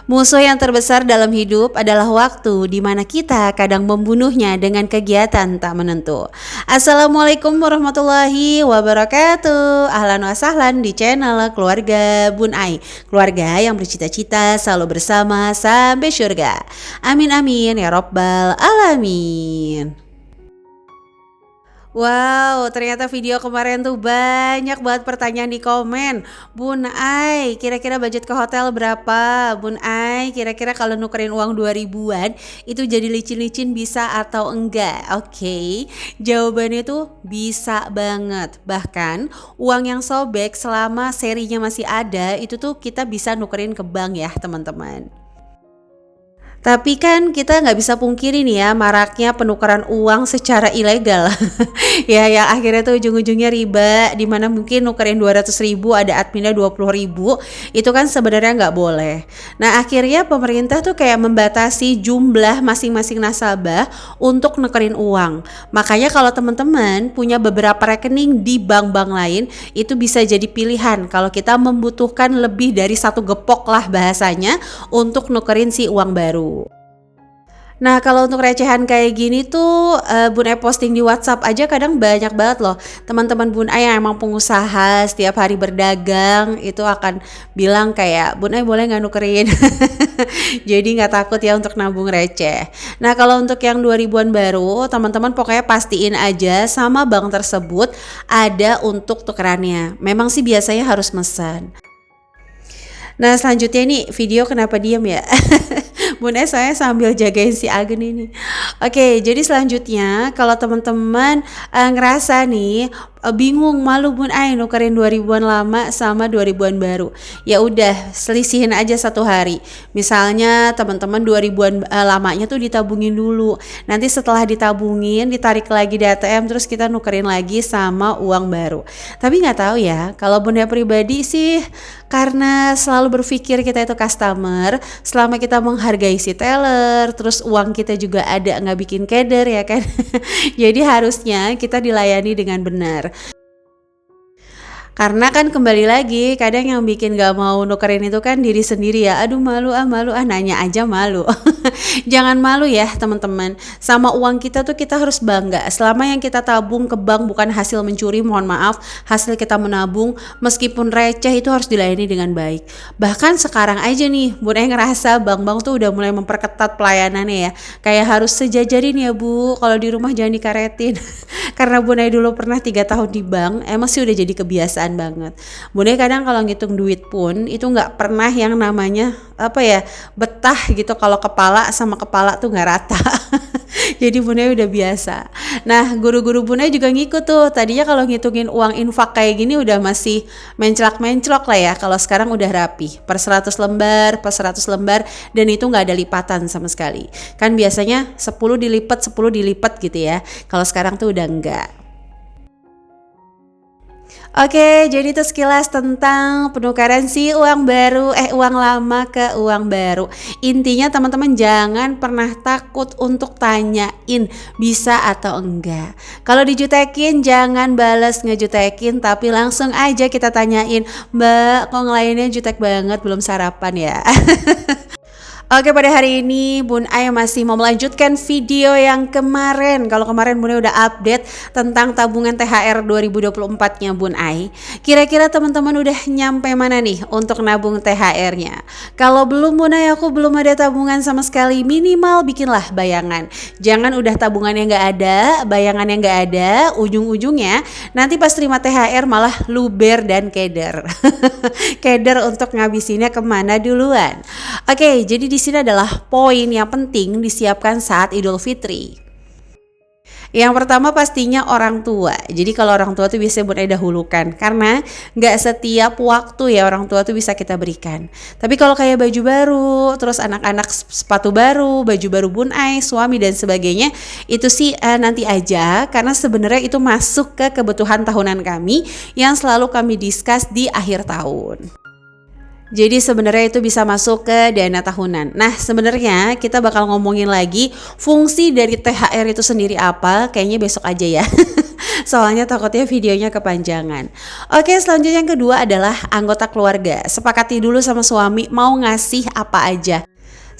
Musuh yang terbesar dalam hidup adalah waktu, di mana kita kadang membunuhnya dengan kegiatan tak menentu. Assalamualaikum warahmatullahi wabarakatuh. Ahlan wa sahlan di channel Keluarga Bun Ai. Keluarga yang bercita-cita selalu bersama sampai surga. Amin amin ya robbal alamin. Wow, ternyata video kemarin tuh banyak banget pertanyaan di komen. Bun Ai, kira-kira budget ke hotel berapa? Bun Ai, kira-kira kalau nukerin uang 2000-an itu jadi licin-licin bisa atau enggak? Oke, jawabannya tuh bisa banget. Bahkan uang yang sobek selama serinya masih ada itu tuh kita bisa nukerin ke bank ya teman-teman. Tapi kan kita nggak bisa pungkiri nih ya maraknya penukaran uang secara ilegal. Ya yang akhirnya tuh ujung-ujungnya riba, dimana mungkin nukerin 200.000 ada adminnya 20.000, itu kan sebenarnya nggak boleh. Nah akhirnya pemerintah tuh kayak membatasi jumlah masing-masing nasabah untuk nukerin uang. Makanya kalau teman-teman punya beberapa rekening di bank-bank lain, itu bisa jadi pilihan kalau kita membutuhkan lebih dari satu gepok lah bahasanya untuk nukerin si uang baru. Nah kalau untuk recehan kayak gini tuh Bun Ai posting di WhatsApp aja kadang banyak banget loh teman-teman Bun Ai yang emang pengusaha setiap hari berdagang itu akan bilang kayak Bun Ai boleh nggak nukerin. Jadi nggak takut ya untuk nabung receh. Nah kalau untuk yang 2000-an baru teman-teman pokoknya pastiin aja sama bank tersebut ada untuk tukerannya. Memang sih biasanya harus mesen. Nah selanjutnya nih video kenapa diam ya. Bun Es saya sambil jagain si Agen ini. Oke, jadi selanjutnya kalau teman-teman ngerasa nih bingung malu Bun Ai nukerin 2000-an lama sama 2000-an baru. Ya udah, selisihin aja satu hari. Misalnya teman-teman 2000-an lamanya tuh ditabungin dulu. Nanti setelah ditabungin ditarik lagi di ATM terus kita nukerin lagi sama uang baru. Tapi nggak tahu ya, kalau Bun Ai pribadi sih karena selalu berpikir kita itu customer, selama kita menghargai si teller, terus uang kita juga ada nggak bikin keder ya kan. Jadi harusnya kita dilayani dengan benar. Karena kan kembali lagi kadang yang bikin gak mau nukerin itu kan diri sendiri ya. Aduh malu nanya aja malu. Jangan malu ya teman-teman. Sama uang kita tuh kita harus bangga. Selama yang kita tabung ke bank bukan hasil mencuri, mohon maaf, hasil kita menabung, meskipun receh itu harus dilayani dengan baik. Bahkan sekarang aja nih Bun Ai ngerasa bank-bank tuh udah mulai memperketat pelayanannya ya. Kayak harus sejajarin ya Bu, kalau di rumah jangan dikaretin. Karena Bun Ai dulu pernah 3 tahun di bank, emang sih udah jadi kebiasaan banget. Bun Ai kadang kalau ngitung duit pun itu nggak pernah yang namanya betah gitu kalau kepala sama kepala tuh nggak rata. Jadi Bun Ai udah biasa. Nah guru-guru Bun Ai juga ngikut tuh. Tadinya kalau ngitungin uang infak kayak gini udah masih menclok lah ya. Kalau sekarang udah rapi per 100 lembar dan itu nggak ada lipatan sama sekali. Kan biasanya 10 dilipat gitu ya. Kalau sekarang tuh udah enggak. Oke, jadi itu sekilas tentang penukaran si uang lama ke uang baru. Intinya teman-teman jangan pernah takut untuk tanyain bisa atau enggak. Kalau dijutekin jangan bales ngejutekin, tapi langsung aja kita tanyain, Mbak kok ngelainnya jutek banget belum sarapan ya. Oke, pada hari ini Bun Ai masih mau melanjutkan video yang kemarin. Kalau kemarin Bun Ai udah update tentang tabungan THR 2024-nya Bun Ai. Kira-kira teman-teman udah nyampe mana nih untuk nabung THR-nya? Kalau belum Bun Ai, aku belum ada tabungan sama sekali. Minimal bikinlah bayangan. Jangan udah tabungannya nggak ada, bayangannya nggak ada, ujung-ujungnya nanti pas terima THR malah luber dan keder. Keder untuk ngabisinnya kemana duluan. Oke, jadi di sini adalah poin yang penting disiapkan saat Idul Fitri. Yang pertama pastinya orang tua. Jadi kalau orang tua tuh biasanya Bun Ai dahulukan karena nggak setiap waktu ya orang tua tuh bisa kita berikan. Tapi kalau kayak baju baru, terus anak-anak sepatu baru, baju baru Bun Ai, suami dan sebagainya, itu sih nanti aja karena sebenarnya itu masuk ke kebutuhan tahunan kami yang selalu kami discuss di akhir tahun. Jadi sebenarnya itu bisa masuk ke dana tahunan. Nah sebenarnya kita bakal ngomongin lagi fungsi dari THR itu sendiri apa, kayaknya besok aja ya. Soalnya takutnya videonya kepanjangan. Oke, selanjutnya yang kedua adalah anggota keluarga. Sepakati dulu sama suami mau ngasih apa aja.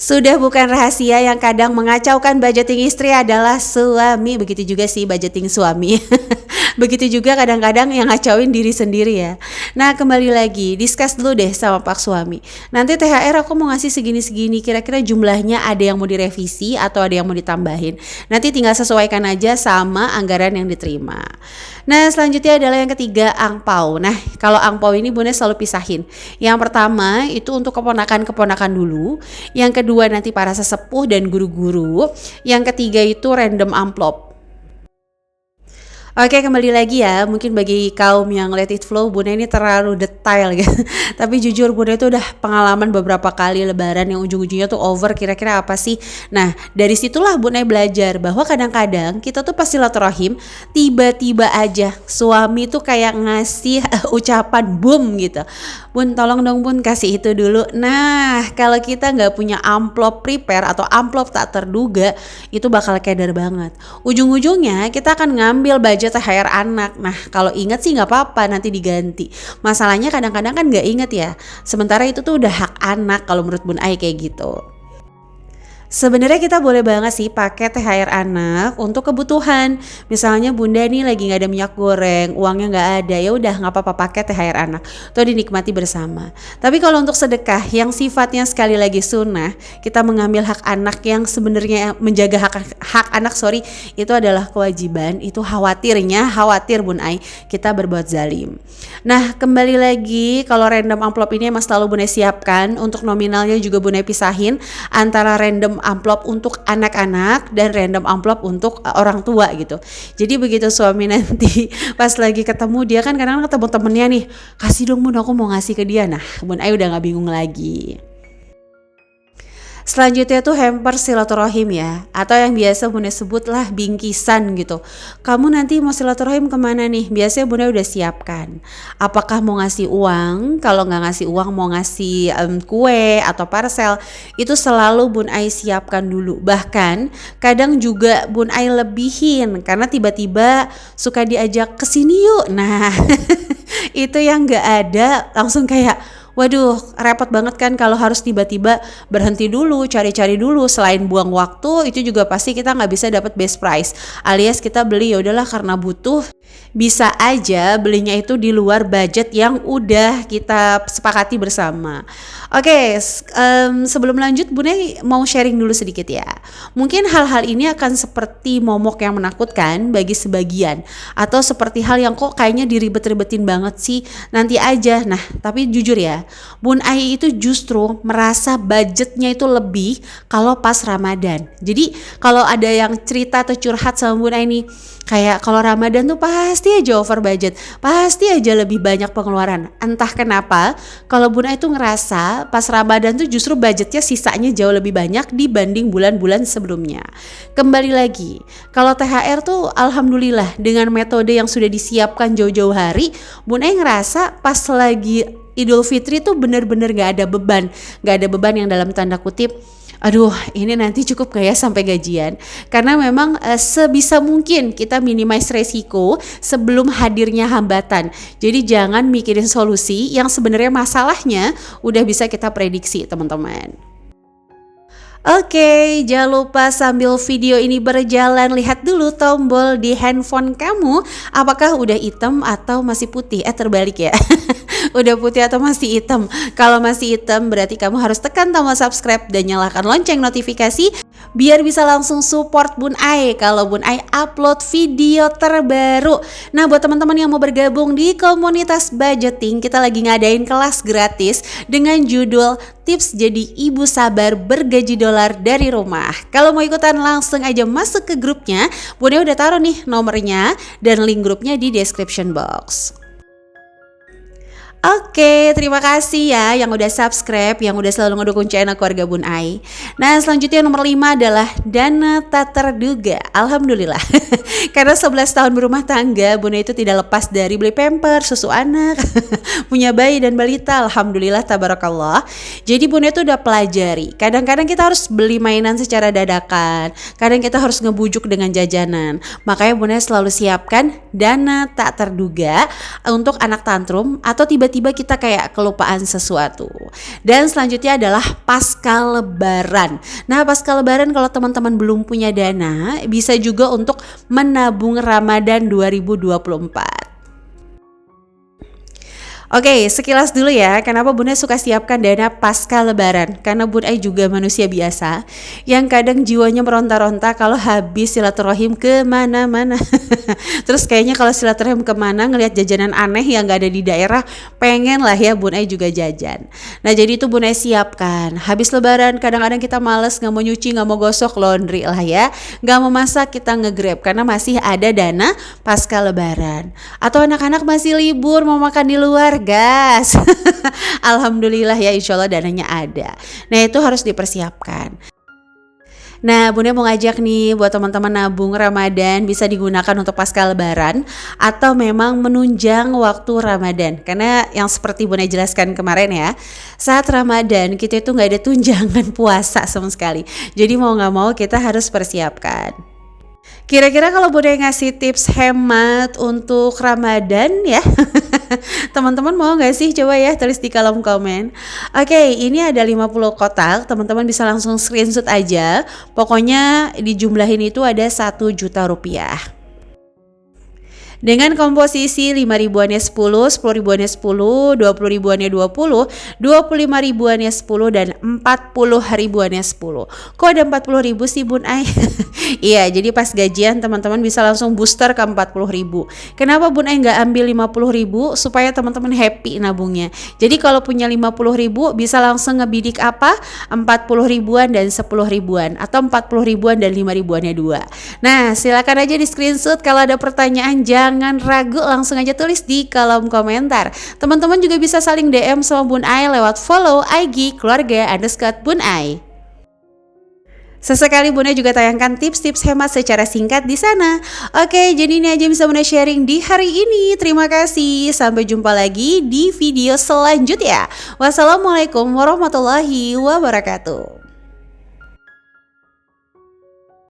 Sudah bukan rahasia yang kadang mengacaukan budgeting istri adalah suami. Begitu juga sih budgeting suami. Begitu juga kadang-kadang yang ngacauin diri sendiri ya. Nah, kembali lagi, discuss dulu deh sama Pak suami. Nanti THR aku mau ngasih segini-segini, kira-kira jumlahnya ada yang mau direvisi atau ada yang mau ditambahin. Nanti tinggal sesuaikan aja sama anggaran yang diterima. Nah, selanjutnya adalah yang ketiga, angpau. Nah, kalau angpau ini Bunda selalu pisahin. Yang pertama itu untuk keponakan-keponakan dulu. Yang kedua nanti para sesepuh dan guru-guru. Yang ketiga itu random amplop. Oke, kembali lagi ya, mungkin bagi kaum yang let it flow, Bunda ini terlalu detail gitu. Tapi jujur Bunda itu udah pengalaman beberapa kali lebaran yang ujung-ujungnya tuh over, kira-kira apa sih. Nah, dari situlah Bunda belajar bahwa kadang-kadang kita tuh pas silaturahim tiba-tiba aja suami tuh kayak ngasih ucapan boom gitu. Bun, tolong dong Bun kasih itu dulu. Nah, kalau kita nggak punya amplop prepare atau amplop tak terduga, itu bakal keder banget. Ujung-ujungnya kita akan ngambil budget THR anak. Nah, kalau ingat sih nggak apa-apa, nanti diganti. Masalahnya kadang-kadang kan nggak inget ya. Sementara itu tuh udah hak anak kalau menurut Bun Ai kayak gitu. Sebenarnya kita boleh banget sih pakai THR anak untuk kebutuhan. Misalnya Bunda nih lagi nggak ada minyak goreng, uangnya nggak ada, ya udah nggak apa-apa pakai THR anak, atau dinikmati bersama. Tapi kalau untuk sedekah yang sifatnya sekali lagi sunnah, kita mengambil hak anak yang sebenarnya menjaga hak anak itu adalah kewajiban. Itu khawatir Bun Ai kita berbuat zalim. Nah, kembali lagi kalau random amplop ini emang selalu Bunda siapkan untuk nominalnya juga Bunda pisahin antara random amplop untuk anak-anak dan random amplop untuk orang tua gitu. Jadi begitu suami nanti pas lagi ketemu, dia kan kadang-kadang ketemu temennya nih, kasih dong Bun, aku mau ngasih ke dia. Nah, Bun Ai udah gak bingung lagi. Selanjutnya tuh hamper silaturahim ya, atau yang biasa Bunda sebut lah bingkisan gitu. Kamu nanti mau silaturahim kemana nih? Biasanya Bunda udah siapkan. Apakah mau ngasih uang? Kalau nggak ngasih uang mau ngasih kue atau parcel, itu selalu Bun Ai siapkan dulu. Bahkan kadang juga Bun Ai lebihin karena tiba-tiba suka diajak kesini yuk. Nah itu yang nggak ada langsung kayak waduh, repot banget kan kalau harus tiba-tiba berhenti dulu, cari-cari dulu. Selain buang waktu, itu juga pasti kita nggak bisa dapat best price. Alias kita beli ya udahlah karena butuh, bisa aja belinya itu di luar budget yang udah kita sepakati bersama. Oke, sebelum lanjut Bunda mau sharing dulu sedikit ya. Mungkin hal-hal ini akan seperti momok yang menakutkan bagi sebagian, atau seperti hal yang kok kayaknya diribet-ribetin banget sih, nanti aja. Nah, tapi jujur ya, Bun Ai itu justru merasa budgetnya itu lebih kalau pas Ramadan. Jadi kalau ada yang cerita atau curhat sama Bun Ai nih, kayak kalau Ramadan tuh pasti aja over budget, pasti aja lebih banyak pengeluaran. Entah kenapa, kalau Bun Ai tuh ngerasa pas Ramadan tuh justru budgetnya sisanya jauh lebih banyak dibanding bulan-bulan sebelumnya. Kembali lagi, kalau THR tuh alhamdulillah dengan metode yang sudah disiapkan jauh-jauh hari, Bun Ai ngerasa pas lagi Idul Fitri tuh bener-bener gak ada beban yang dalam tanda kutip aduh ini nanti cukup gak ya sampai gajian, karena memang sebisa mungkin kita minimize resiko sebelum hadirnya hambatan. Jadi jangan mikirin solusi yang sebenarnya masalahnya udah bisa kita prediksi teman-teman. Oke, jangan lupa sambil video ini berjalan lihat dulu tombol di handphone kamu apakah udah hitam atau masih putih. Terbalik ya. Udah putih atau masih hitam. Kalau masih hitam berarti kamu harus tekan tombol subscribe dan nyalakan lonceng notifikasi biar bisa langsung support Bun Ai kalau Bun Ai upload video terbaru. Nah, buat teman-teman yang mau bergabung di komunitas budgeting, kita lagi ngadain kelas gratis dengan judul Tips Jadi Ibu Sabar Bergaji Dolar dari Rumah. Kalau mau ikutan langsung aja masuk ke grupnya. Bun Ai udah taruh nih nomornya dan link grupnya di description box. Oke, terima kasih ya yang udah subscribe, yang udah selalu ngedukung channel keluarga Bun Ai. Nah, selanjutnya nomor 5 adalah dana tak terduga. Alhamdulillah. Karena 11 tahun berumah tangga, Bun Ai itu tidak lepas dari beli pamper, susu anak, punya bayi dan balita. Alhamdulillah, tabarakallah. Jadi Bun Ai itu udah pelajari. Kadang-kadang kita harus beli mainan secara dadakan. Kadang kita harus ngebujuk dengan jajanan. Makanya Bun Ai selalu siapkan dana tak terduga untuk anak tantrum atau tiba-tiba kita kayak kelupaan sesuatu. Dan selanjutnya adalah pasca lebaran. Nah, pasca lebaran kalau teman-teman belum punya dana, bisa juga untuk menabung Ramadan 2024. Oke, sekilas dulu ya, kenapa Bunda suka siapkan dana pasca lebaran. Karena Bunda juga manusia biasa, yang kadang jiwanya meronta-ronta kalau habis silaturahim kemana-mana. Terus kayaknya kalau silaturahim kemana, ngelihat jajanan aneh yang gak ada di daerah, pengen lah ya Bunda juga jajan. Nah jadi itu Bunda siapkan. Habis lebaran kadang-kadang kita males, gak mau nyuci, gak mau gosok, laundry lah ya. Gak mau masak, kita nge-grab karena masih ada dana pasca lebaran. Atau anak-anak masih libur, mau makan di luar, gas. Alhamdulillah ya, insya Allah dananya ada. Nah itu harus dipersiapkan. Nah, Bunda mau ngajak nih buat teman-teman nabung Ramadan bisa digunakan untuk pasca lebaran atau memang menunjang waktu Ramadan. Karena yang seperti Bunda jelaskan kemarin ya, saat Ramadan kita itu nggak ada tunjangan puasa sama sekali. Jadi mau nggak mau kita harus persiapkan. Kira-kira kalau Bunda ngasih tips hemat untuk Ramadan ya, teman-teman mau gak sih? Coba ya tulis di kolom komen. Oke, ini ada 50 kotak, teman-teman bisa langsung screenshot aja. Pokoknya dijumlahin itu ada 1 juta rupiah. Dengan komposisi 5 ribuannya 10, 10 ribuannya 10, 20 ribuannya 20, 25 ribuannya 10, dan 40 ribuannya 10. Kok ada 40 ribu sih Bun Ai? Iya, jadi pas gajian teman-teman bisa langsung booster ke 40 ribu. Kenapa Bun Ai nggak ambil 50 ribu? Supaya teman-teman happy nabungnya. Jadi kalau punya 50 ribu bisa langsung ngebidik apa? 40 ribuan dan 10 ribuan. Atau 40 ribuan dan 5 ribuannya 2. Nah silakan aja di screenshot. Kalau ada pertanyaan jangan ragu, langsung aja tulis di kolom komentar. Teman-teman juga bisa saling DM sama Bun Ai lewat follow IG keluarga_Bun Ai. Sesekali Bunda juga tayangkan tips-tips hemat secara singkat di sana. Oke, jadi ini aja bisa Bunda sharing di hari ini. Terima kasih. Sampai jumpa lagi di video selanjutnya. Wassalamualaikum warahmatullahi wabarakatuh.